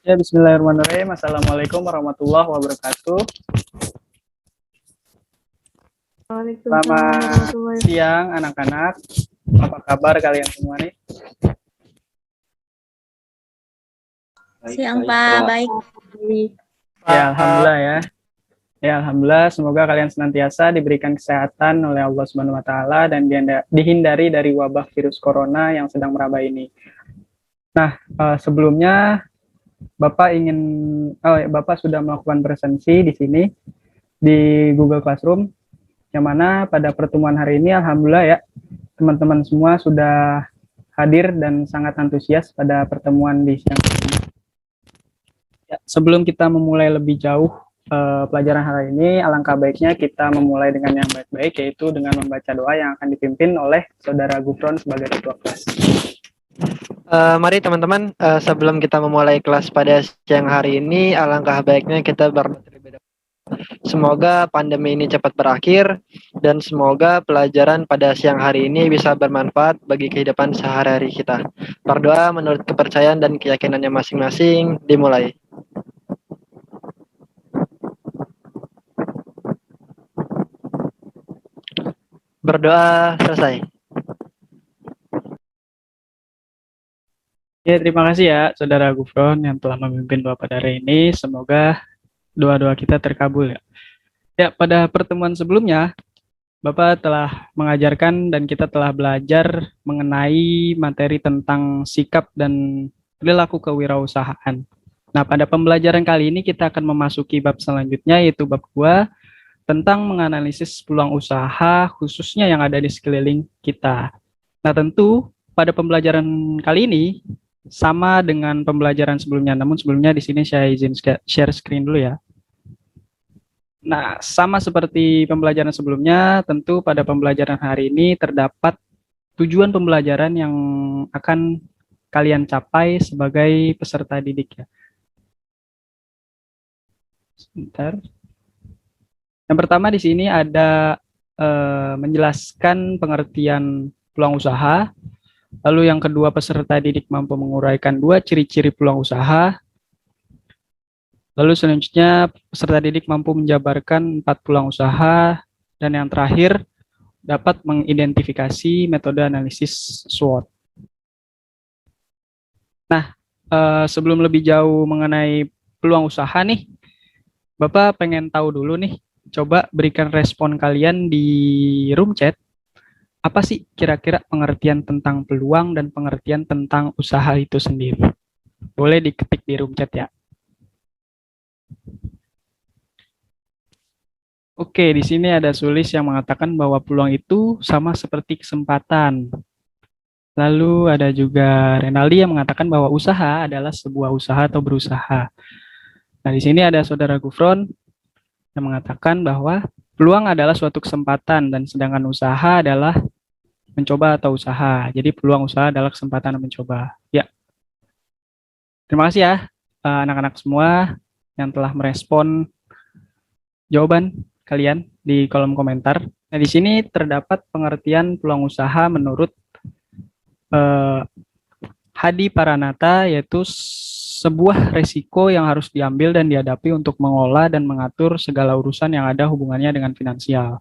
Ya, bismillahirrahmanirrahim. Assalamualaikum warahmatullahi wabarakatuh. Waalaikumsalam Selamat warahmatullahi siang anak-anak. Apa kabar kalian semua nih? Siang Pak, baik. Ya, alhamdulillah ya. Ya, alhamdulillah. Semoga kalian senantiasa diberikan kesehatan oleh Allah Subhanahu wa taala dan dihindari dari wabah virus corona yang sedang meraba ini. Nah, sebelumnya Bapak sudah melakukan presensi di sini di Google Classroom, yang mana pada pertemuan hari ini alhamdulillah ya, teman-teman semua sudah hadir dan sangat antusias pada pertemuan di siang ini. Ya, sebelum kita memulai lebih jauh pelajaran hari ini, alangkah baiknya kita memulai dengan yang baik-baik, yaitu dengan membaca doa yang akan dipimpin oleh Saudara Gufron sebagai ketua kelas. Mari teman-teman, sebelum kita memulai kelas pada siang hari ini, alangkah baiknya kita berdoa terlebih dahulu. Semoga pandemi ini cepat berakhir dan semoga pelajaran pada siang hari ini bisa bermanfaat bagi kehidupan sehari-hari kita. Berdoa menurut kepercayaan dan keyakinannya masing-masing. Dimulai. Berdoa selesai. Ya, terima kasih ya Saudara Gufron yang telah memimpin doa pada hari ini. Semoga doa-doa kita terkabul ya. Ya, pada pertemuan sebelumnya Bapak telah mengajarkan dan kita telah belajar mengenai materi tentang sikap dan perilaku kewirausahaan. Nah, pada pembelajaran kali ini kita akan memasuki bab selanjutnya, yaitu bab 2 tentang menganalisis peluang usaha khususnya yang ada di sekeliling kita. Nah, tentu pada pembelajaran kali ini sama dengan pembelajaran sebelumnya, namun sebelumnya di sini saya izin share screen dulu ya. Nah, sama seperti pembelajaran sebelumnya, tentu pada pembelajaran hari ini terdapat tujuan pembelajaran yang akan kalian capai sebagai peserta didik ya. Sebentar. Yang pertama di sini ada menjelaskan pengertian peluang usaha. Lalu yang kedua, peserta didik mampu menguraikan 2 ciri-ciri peluang usaha. Lalu selanjutnya, peserta didik mampu menjabarkan 4 peluang usaha. Dan yang terakhir, dapat mengidentifikasi metode analisis SWOT. Nah, sebelum lebih jauh mengenai peluang usaha nih, Bapak pengen tahu dulu nih, coba berikan respon kalian di room chat. Apa sih kira-kira pengertian tentang peluang dan pengertian tentang usaha itu sendiri? Boleh diketik di room chat ya. Oke, di sini ada Sulis yang mengatakan bahwa peluang itu sama seperti kesempatan. Lalu ada juga Renaldi yang mengatakan bahwa usaha adalah sebuah usaha atau berusaha. Nah, di sini ada Saudara Gufron yang mengatakan bahwa peluang adalah suatu kesempatan dan sedangkan usaha adalah mencoba atau usaha. Jadi peluang usaha adalah kesempatan mencoba. Ya. Terima kasih ya anak-anak semua yang telah merespon jawaban kalian di kolom komentar. Nah, di sini terdapat pengertian peluang usaha menurut Hadi Paranata, yaitu sebuah resiko yang harus diambil dan dihadapi untuk mengolah dan mengatur segala urusan yang ada hubungannya dengan finansial.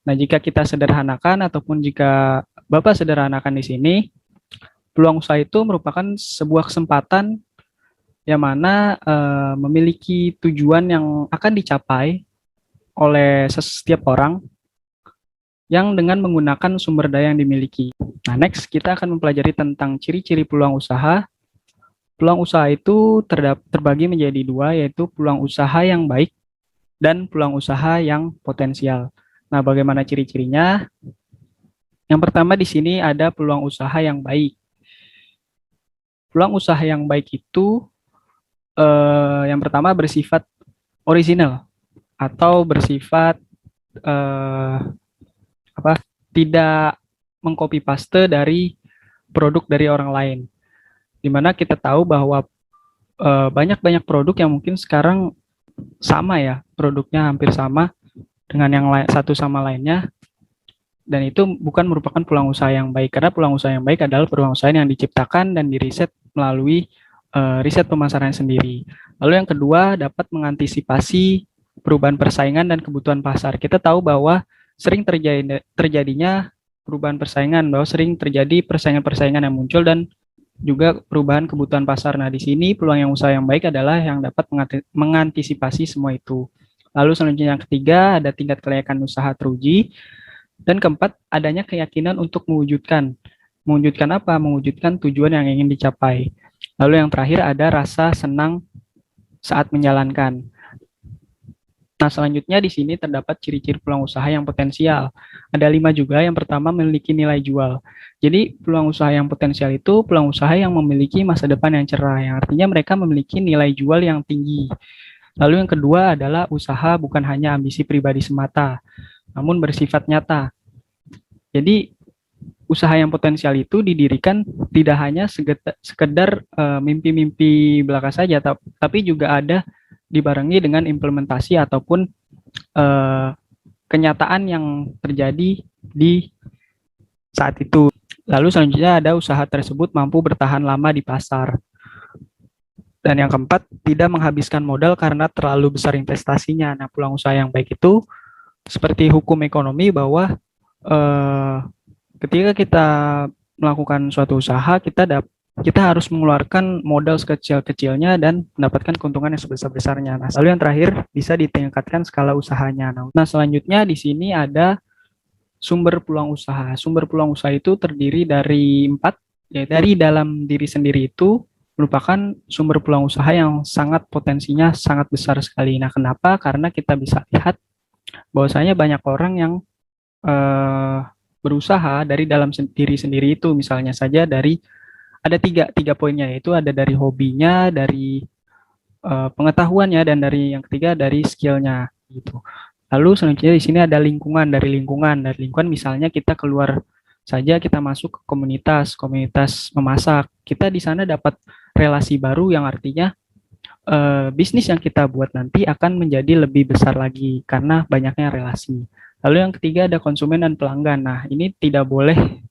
Nah, jika kita sederhanakan ataupun jika Bapak sederhanakan di sini, peluang usaha itu merupakan sebuah kesempatan yang mana memiliki tujuan yang akan dicapai oleh setiap orang yang dengan menggunakan sumber daya yang dimiliki. Nah, next kita akan mempelajari tentang ciri-ciri peluang usaha. Peluang usaha itu terbagi menjadi 2, yaitu peluang usaha yang baik dan peluang usaha yang potensial. Nah, bagaimana ciri-cirinya? Yang pertama di sini ada peluang usaha yang baik. Peluang usaha yang baik itu yang pertama bersifat original atau bersifat tidak mengcopy paste dari produk dari orang lain. Dimana kita tahu bahwa banyak produk yang mungkin sekarang sama ya, produknya hampir sama dengan yang lain, satu sama lainnya. Dan itu bukan merupakan peluang usaha yang baik, karena peluang usaha yang baik adalah peluang usaha yang diciptakan dan diriset melalui riset pemasaran sendiri. Lalu yang kedua, dapat mengantisipasi perubahan persaingan dan kebutuhan pasar. Kita tahu bahwa sering terjadinya perubahan persaingan, bahwa sering terjadi persaingan-persaingan yang muncul dan juga perubahan kebutuhan pasar. Nah, di sini peluang yang usaha yang baik adalah yang dapat mengantisipasi semua itu. Lalu selanjutnya yang ketiga, ada tingkat kelayakan usaha teruji. Dan keempat, adanya keyakinan untuk mewujudkan. Mewujudkan apa? Mewujudkan tujuan yang ingin dicapai. Lalu yang terakhir ada rasa senang saat menjalankan. Nah, selanjutnya di sini terdapat ciri-ciri peluang usaha yang potensial. Ada 5 juga. Yang pertama, memiliki nilai jual. Jadi, peluang usaha yang potensial itu peluang usaha yang memiliki masa depan yang cerah, yang artinya mereka memiliki nilai jual yang tinggi. Lalu yang kedua adalah usaha bukan hanya ambisi pribadi semata, namun bersifat nyata. Jadi, usaha yang potensial itu didirikan tidak hanya sekedar mimpi-mimpi belaka saja, tapi juga ada dibarengi dengan implementasi ataupun kenyataan yang terjadi di saat itu. Lalu selanjutnya ada usaha tersebut mampu bertahan lama di pasar. Dan yang keempat, tidak menghabiskan modal karena terlalu besar investasinya. Nah, peluang usaha yang baik itu seperti hukum ekonomi bahwa ketika kita melakukan suatu usaha, kita harus mengeluarkan modal sekecil-kecilnya dan mendapatkan keuntungan yang sebesar-besarnya. Nah, lalu yang terakhir bisa ditingkatkan skala usahanya. Nah, selanjutnya di sini ada sumber peluang usaha. Sumber peluang usaha itu terdiri dari 4, ya dari dalam diri sendiri itu merupakan sumber peluang usaha yang sangat potensinya sangat besar sekali. Nah, kenapa? Karena kita bisa lihat bahwasanya banyak orang yang berusaha dari dalam diri sendiri itu, misalnya saja dari ada tiga poinnya, yaitu ada dari hobinya, dari pengetahuannya, dan dari yang ketiga dari skillnya gitu. Lalu selanjutnya di sini ada lingkungan. Dari lingkungan misalnya kita keluar saja, kita masuk ke komunitas memasak, kita di sana dapat relasi baru yang artinya bisnis yang kita buat nanti akan menjadi lebih besar lagi karena banyaknya relasi. Lalu yang ketiga ada konsumen dan pelanggan. Nah, ini tidak boleh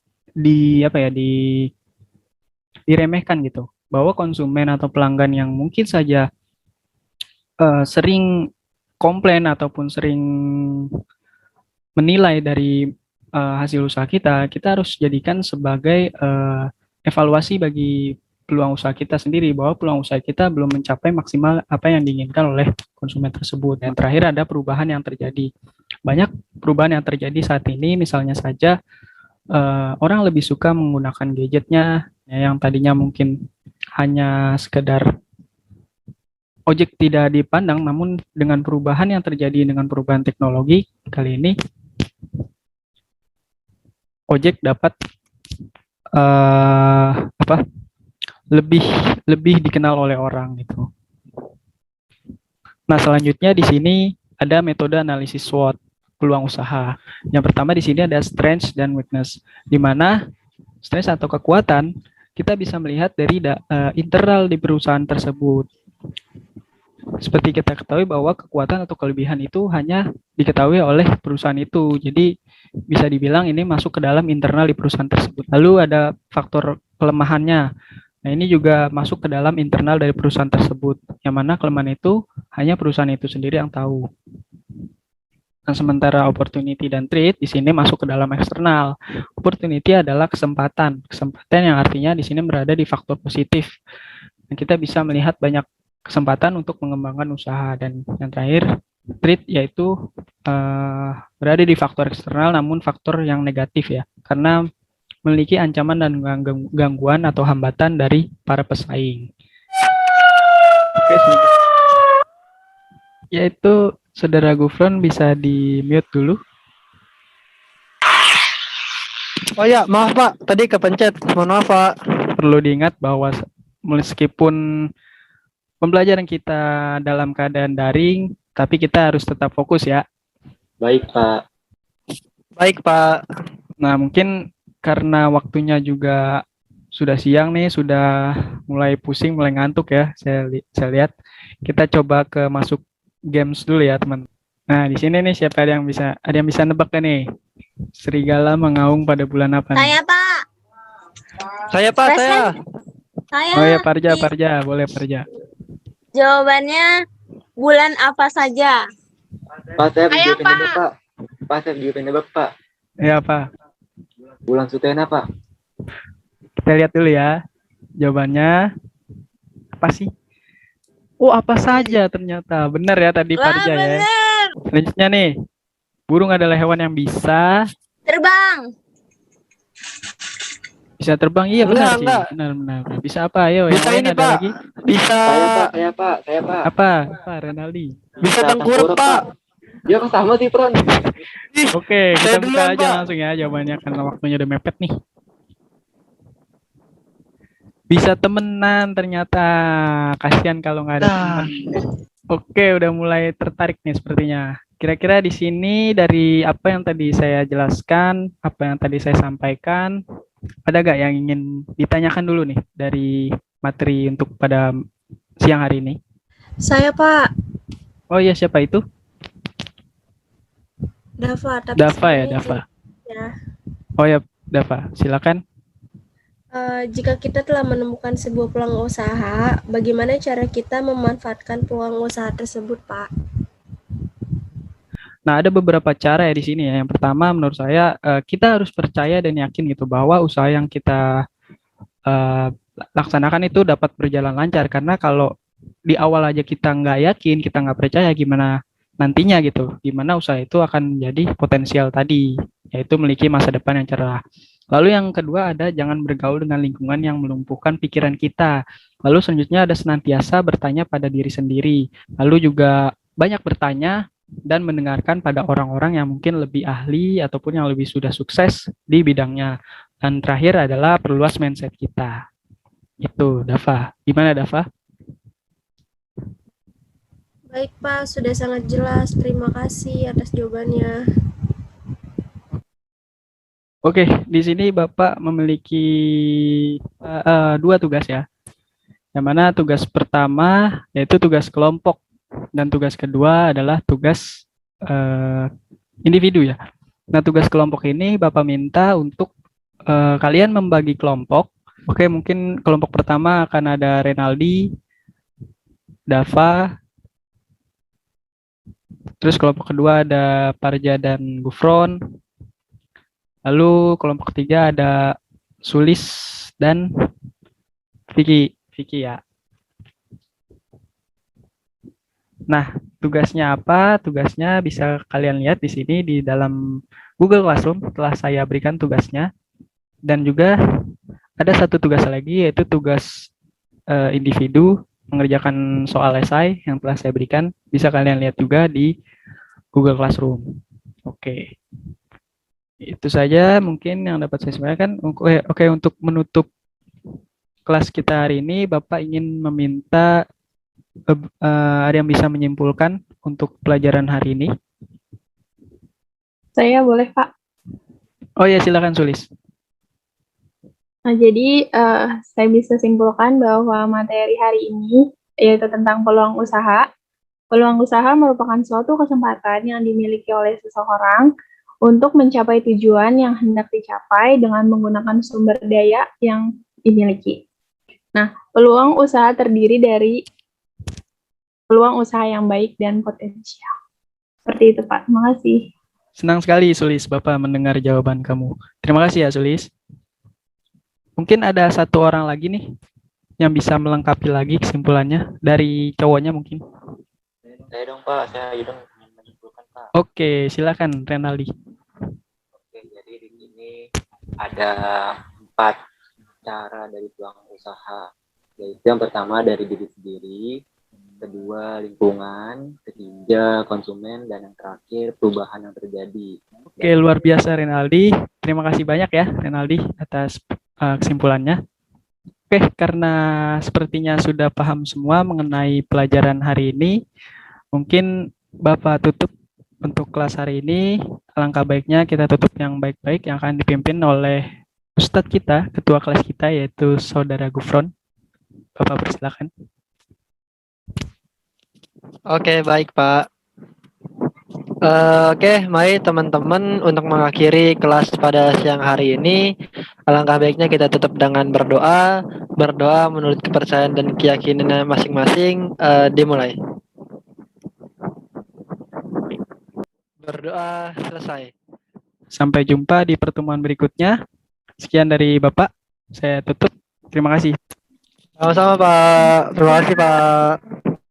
diremehkan gitu. Bahwa konsumen atau pelanggan yang mungkin saja sering komplain ataupun sering menilai dari hasil usaha kita harus jadikan sebagai evaluasi bagi peluang usaha kita sendiri, bahwa peluang usaha kita belum mencapai maksimal apa yang diinginkan oleh konsumen tersebut. Dan terakhir ada perubahan yang terjadi. Banyak perubahan yang terjadi saat ini, misalnya saja orang lebih suka menggunakan gadgetnya, ya, yang tadinya mungkin hanya sekedar ojek tidak dipandang, namun dengan perubahan yang terjadi dengan perubahan teknologi kali ini, ojek dapat lebih dikenal oleh orang gitu. Nah, selanjutnya di sini ada metode analisis SWOT peluang usaha. Yang pertama di sini ada strength dan weakness, di mana strength atau kekuatan kita bisa melihat dari internal di perusahaan tersebut. Seperti kita ketahui bahwa kekuatan atau kelebihan itu hanya diketahui oleh perusahaan itu. Jadi bisa dibilang ini masuk ke dalam internal di perusahaan tersebut. Lalu ada faktor kelemahannya. Nah, ini juga masuk ke dalam internal dari perusahaan tersebut. Yang mana kelemahan itu hanya perusahaan itu sendiri yang tahu. Nah, sementara opportunity dan threat di sini masuk ke dalam eksternal. Opportunity adalah kesempatan yang artinya di sini berada di faktor positif. Dan kita bisa melihat banyak kesempatan untuk mengembangkan usaha. Dan yang terakhir, threat yaitu berada di faktor eksternal namun faktor yang negatif ya, karena memiliki ancaman dan gangguan atau hambatan dari para pesaing. Oke, yaitu Saudara Gufron bisa di-mute dulu. Oh ya, maaf Pak, tadi kepencet. Mohon maaf Pak. Perlu diingat bahwa meskipun pembelajaran kita dalam keadaan daring, tapi kita harus tetap fokus ya. Baik Pak. Baik Pak. Nah, mungkin karena waktunya juga sudah siang nih, sudah mulai pusing, mulai ngantuk ya. Saya lihat. Kita coba ke masuk games dulu ya, teman. Nah, di sini nih siapa yang bisa nebak nih? Serigala mengaung pada bulan apa? Saya, Pak. Saya Pak, saya. Saya Oh ya, Parja, boleh Parja. jawabannya bulan apa saja? Pak, saya Ayo, video pendek, Pak. Pak, saya video pendek, Pak. Ya, apa? Bulan Sutena, Pak. Kita lihat dulu ya. Jawabannya apa sih? Oh, apa saja ternyata. Benar ya tadi Wah, Parja ya. bener. Selanjutnya nih. Burung adalah hewan yang bisa terbang. Iya benar sih. Enggak. Benar. Bisa apa? Ayo, yang Bisa lain ini, ada Pak. lagi? Bisa Saya, Pak. Apa? Renaldi. bisa tengkurap, Pak. Dia kok sama sih, Pron? Ih, Oke, kita saya buka duluan, aja Pak. langsung ya jawabannya karena waktunya udah mepet nih. Bisa temenan ternyata. Kasihan kalau nggak ada Nah. teman. Oke, udah mulai tertarik nih sepertinya. Kira-kira di sini dari apa yang tadi saya jelaskan, apa yang tadi saya sampaikan, ada gak yang ingin ditanyakan dulu nih dari materi untuk pada siang hari ini? Saya, Pak. Oh iya, siapa itu? Dava. Tapi Dava ya, sebenarnya Dava. ya, Oh ya, Dava, silakan. jika kita telah menemukan sebuah peluang usaha, bagaimana cara kita memanfaatkan peluang usaha tersebut, Pak? Nah, ada beberapa cara ya di sini ya. Yang pertama, menurut saya kita harus percaya dan yakin gitu bahwa usaha yang kita laksanakan itu dapat berjalan lancar. Karena kalau di awal aja kita nggak yakin, kita nggak percaya, gimana nantinya gitu, gimana usaha itu akan menjadi potensial tadi, yaitu memiliki masa depan yang cerah. Lalu yang kedua ada jangan bergaul dengan lingkungan yang melumpuhkan pikiran kita. Lalu selanjutnya ada senantiasa bertanya pada diri sendiri. Lalu juga banyak bertanya dan mendengarkan pada orang-orang yang mungkin lebih ahli ataupun yang lebih sudah sukses di bidangnya. Dan terakhir adalah perluas mindset kita. Itu, Dava. Gimana, Dava? Baik, Pak. Sudah sangat jelas. Terima kasih atas jawabannya. Oke, di sini Bapak memiliki dua tugas ya. Yang mana tugas pertama yaitu tugas kelompok dan tugas kedua adalah tugas individu ya. Nah, tugas kelompok ini Bapak minta untuk kalian membagi kelompok. Oke, mungkin kelompok pertama akan ada Renaldi, Dava, terus kelompok kedua ada Parja dan Gufron. Lalu kelompok ketiga ada Sulis dan Vicky ya. Nah, tugasnya apa? Tugasnya bisa kalian lihat di sini di dalam Google Classroom telah saya berikan tugasnya. Dan juga ada satu tugas lagi yaitu tugas individu mengerjakan soal esai yang telah saya berikan. Bisa kalian lihat juga di Google Classroom. Oke. Itu saja mungkin yang dapat saya sampaikan. Oke, untuk menutup kelas kita hari ini, Bapak ingin meminta ada yang bisa menyimpulkan untuk pelajaran hari ini? Saya boleh, Pak. Oh ya, silakan Sulis. Nah, jadi saya bisa simpulkan bahwa materi hari ini yaitu tentang peluang usaha. Peluang usaha merupakan suatu kesempatan yang dimiliki oleh seseorang untuk mencapai tujuan yang hendak dicapai dengan menggunakan sumber daya yang dimiliki. Nah, peluang usaha terdiri dari peluang usaha yang baik dan potensial. Seperti itu, Pak. Terima kasih. Senang sekali, Sulis, Bapak mendengar jawaban kamu. Terima kasih ya, Sulis. Mungkin ada satu orang lagi nih yang bisa melengkapi lagi kesimpulannya dari cowoknya mungkin. Saya dong, Pak. Saya ingin menyimpulkan, Pak. Oke, silakan Renaldi. Oke, jadi di sini ada 4 cara dari peluang usaha. Yaitu yang pertama dari diri sendiri, kedua lingkungan, ketiga konsumen, dan yang terakhir perubahan yang terjadi. Oke, luar biasa Renaldi. Terima kasih banyak ya Renaldi atas kesimpulannya. Oke, karena sepertinya sudah paham semua mengenai pelajaran hari ini, mungkin Bapak tutup untuk kelas hari ini. Alangkah baiknya kita tutup yang baik-baik yang akan dipimpin oleh Ustadz kita, ketua kelas kita, yaitu Saudara Gufron. Bapak persilakan. Oke, baik, Pak. Oke, mari teman-teman untuk mengakhiri kelas pada siang hari ini, alangkah baiknya kita tutup dengan berdoa. Berdoa menurut kepercayaan dan keyakinan masing-masing. Dimulai. Berdoa selesai. Sampai jumpa di pertemuan berikutnya. Sekian dari Bapak. Saya tutup. Terima kasih. Sama-sama Pak. Terima kasih Pak.